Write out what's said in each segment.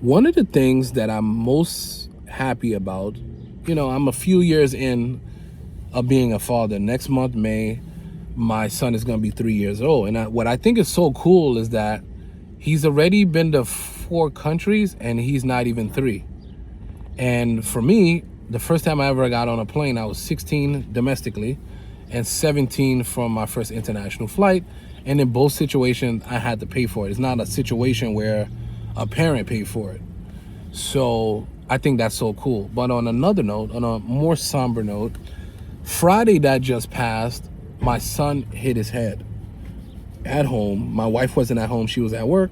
One of the things that I'm most happy about, I'm a few years in of being a father. Next month, May, my son is going to be 3 years old. And what I think is so cool is that he's already been to 4 countries and he's not even 3. And for me, the first time I ever got on a plane, I was 16 domestically and 17 from my first international flight. And in both situations, I had to pay for it. It's not a situation where a parent paid for it. So I think that's so cool. But on another note, on a more somber note, Friday that just passed, my son hit his head at home. My wife wasn't at home. She was at work.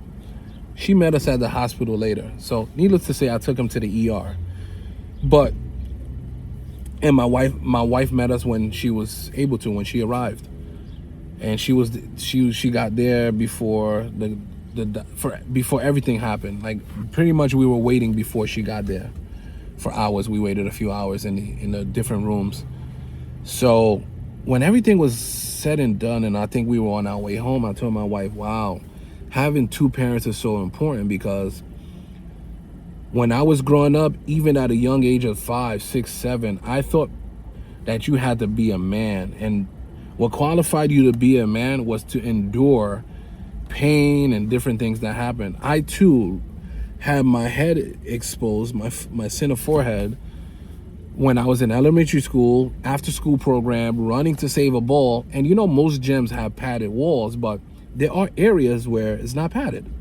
She met us at the hospital later. So needless to say, I took him to the ER. And my wife met us when she was able to, when she arrived. And she got there before before everything happened. Like pretty much we were waiting before she got there for hours. We waited a few hours in the different rooms. So when everything was said and done, and I think we were on our way home, I told my wife, wow, having 2 parents is so important, because when I was growing up, even at a young age of 5, 6, 7, I thought that you had to be a man. And what qualified you to be a man was to endure pain and different things that happen. I too had my head exposed, my center forehead, when I was in elementary school, after school program, running to save a ball. And most gyms have padded walls, but there are areas where it's not padded.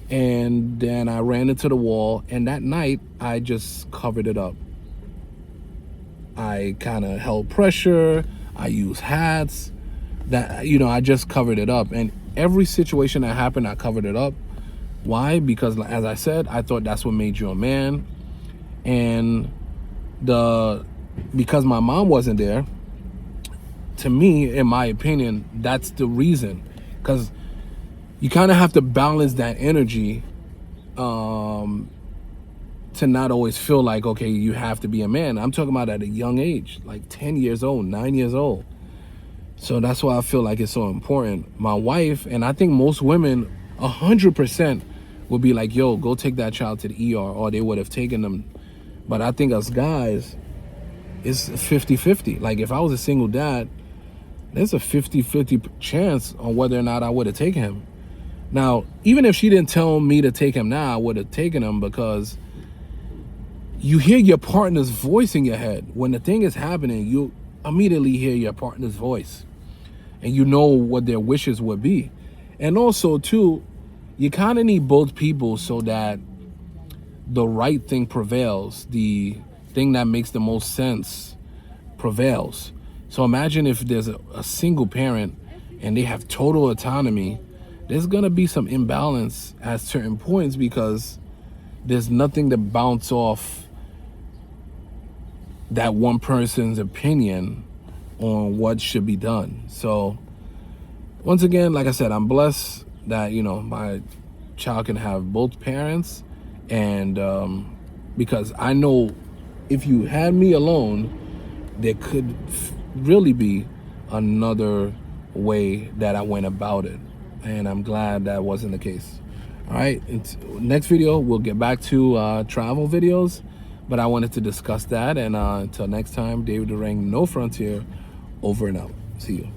And then I ran into the wall, and that night I just covered it up. I kind of held pressure. I used hats. I just covered it up. And every situation that happened, I covered it up. Why? Because, as I said, I thought that's what made you a man. And because my mom wasn't there, to me, in my opinion, that's the reason. Because you kind of have to balance that energy to not always feel like, okay, you have to be a man. I'm talking about at a young age, like 10 years old, 9 years old. So that's why I feel like it's so important. My wife, and I think most women, 100% would be like, yo, go take that child to the ER, or they would have taken them. But I think us guys, it's 50-50. Like if I was a single dad, there's a 50-50 chance on whether or not I would have taken him. Now, even if she didn't tell me to take him now, I would have taken him, because you hear your partner's voice in your head. When the thing is happening, you immediately hear your partner's voice, and you know what their wishes would be. And also, too, you kind of need both people so that the right thing prevails. The thing that makes the most sense prevails. So imagine if there's a single parent and they have total autonomy, there's going to be some imbalance at certain points, because there's nothing to bounce off that one person's opinion on what should be done. So once again, like I said, I'm blessed that, my child can have both parents. And because I know if you had me alone, there could really be another way that I went about it. And I'm glad that wasn't the case. All right, next video, we'll get back to travel videos, but I wanted to discuss that. And until next time, David Durang, No Frontier, over and out. See you.